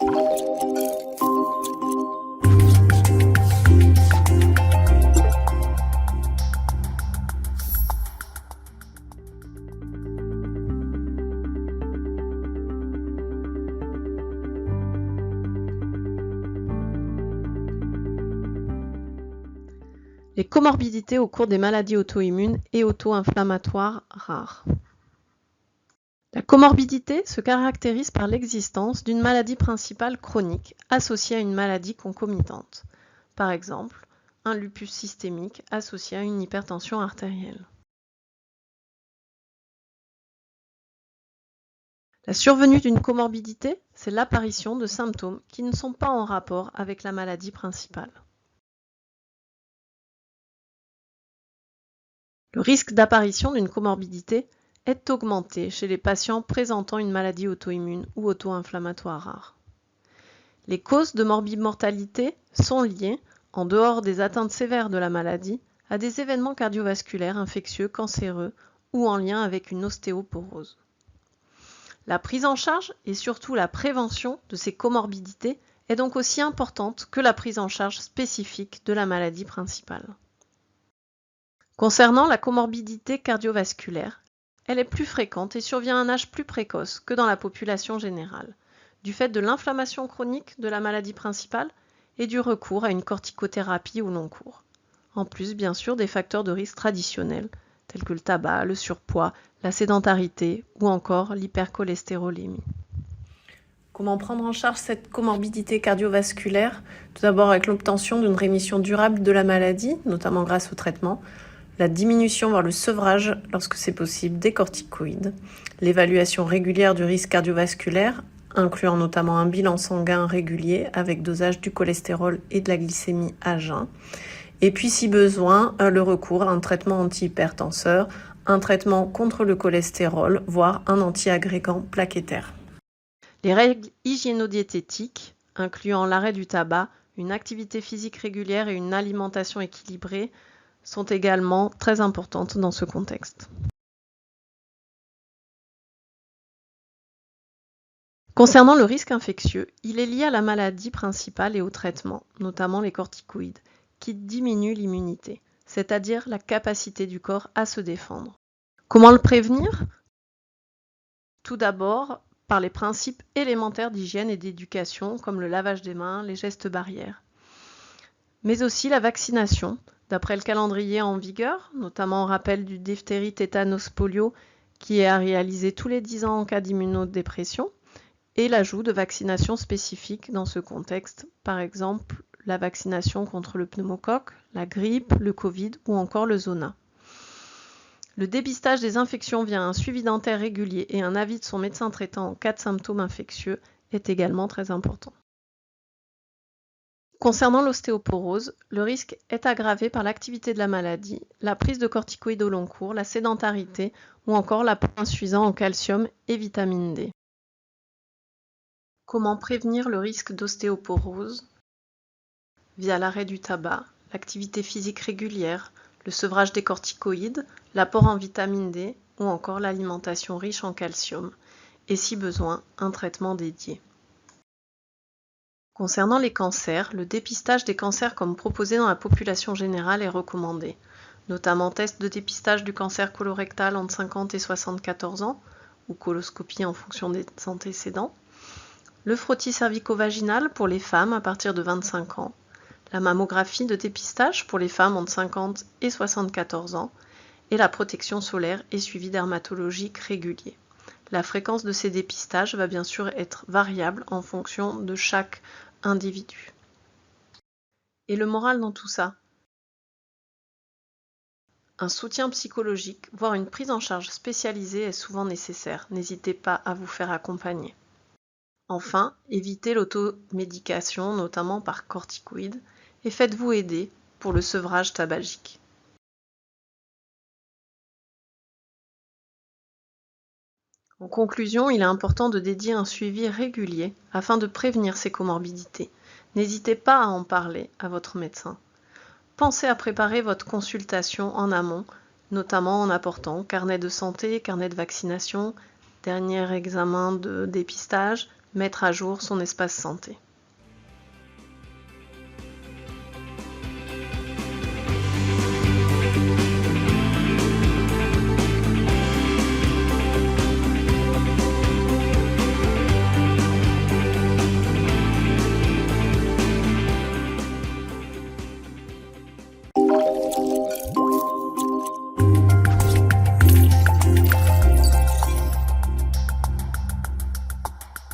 Les comorbidités au cours des maladies auto-immunes et auto-inflammatoires rares. La comorbidité se caractérise par l'existence d'une maladie principale chronique associée à une maladie concomitante. Par exemple, un lupus systémique associé à une hypertension artérielle. La survenue d'une comorbidité, c'est l'apparition de symptômes qui ne sont pas en rapport avec la maladie principale. Le risque d'apparition d'une comorbidité est augmenté chez les patients présentant une maladie auto-immune ou auto-inflammatoire rare. Les causes de morbimortalité sont liées, en dehors des atteintes sévères de la maladie, à des événements cardiovasculaires infectieux, cancéreux ou en lien avec une ostéoporose. La prise en charge et surtout la prévention de ces comorbidités est donc aussi importante que la prise en charge spécifique de la maladie principale. Concernant la comorbidité cardiovasculaire, elle est plus fréquente et survient à un âge plus précoce que dans la population générale, du fait de l'inflammation chronique de la maladie principale et du recours à une corticothérapie au long cours. En plus, bien sûr, des facteurs de risque traditionnels, tels que le tabac, le surpoids, la sédentarité ou encore l'hypercholestérolémie. Comment prendre en charge cette comorbidité cardiovasculaire? Tout d'abord avec l'obtention d'une rémission durable de la maladie, notamment grâce au traitement, la diminution voire le sevrage, lorsque c'est possible, des corticoïdes, l'évaluation régulière du risque cardiovasculaire, incluant notamment un bilan sanguin régulier avec dosage du cholestérol et de la glycémie à jeun, et puis si besoin, le recours à un traitement antihypertenseur, un traitement contre le cholestérol, voire un antiagrégant plaquettaire. Les règles hygiéno-diététiques, incluant l'arrêt du tabac, une activité physique régulière et une alimentation équilibrée, sont également très importantes dans ce contexte. Concernant le risque infectieux, il est lié à la maladie principale et au traitement, notamment les corticoïdes, qui diminuent l'immunité, c'est-à-dire la capacité du corps à se défendre. Comment le prévenir? Tout d'abord, par les principes élémentaires d'hygiène et d'éducation, comme le lavage des mains, les gestes barrières. Mais aussi la vaccination, d'après le calendrier en vigueur, notamment en rappel du diphtérie, tétanos, polio, qui est à réaliser tous les 10 ans en cas d'immunodépression, et l'ajout de vaccinations spécifiques dans ce contexte, par exemple la vaccination contre le pneumocoque, la grippe, le Covid ou encore le zona. Le dépistage des infections via un suivi dentaire régulier et un avis de son médecin traitant en cas de symptômes infectieux est également très important. Concernant l'ostéoporose, le risque est aggravé par l'activité de la maladie, la prise de corticoïdes au long cours, la sédentarité ou encore l'apport insuffisant en calcium et vitamine D. Comment prévenir le risque d'ostéoporose? Via l'arrêt du tabac, l'activité physique régulière, le sevrage des corticoïdes, l'apport en vitamine D ou encore l'alimentation riche en calcium, et si besoin, un traitement dédié. Concernant les cancers, le dépistage des cancers comme proposé dans la population générale est recommandé, notamment test de dépistage du cancer colorectal entre 50 et 74 ans, ou coloscopie en fonction des antécédents, le frottis cervico-vaginal pour les femmes à partir de 25 ans, la mammographie de dépistage pour les femmes entre 50 et 74 ans, et la protection solaire et suivi dermatologique régulier. La fréquence de ces dépistages va bien sûr être variable en fonction de chaque individu. Et le moral dans tout ça? Un soutien psychologique, voire une prise en charge spécialisée est souvent nécessaire. N'hésitez pas à vous faire accompagner. Enfin, évitez l'automédication, notamment par corticoïdes, et faites-vous aider pour le sevrage tabagique. En conclusion, il est important de dédier un suivi régulier afin de prévenir ces comorbidités. N'hésitez pas à en parler à votre médecin. Pensez à préparer votre consultation en amont, notamment en apportant carnet de santé, carnet de vaccination, dernier examen de dépistage, mettre à jour son espace santé.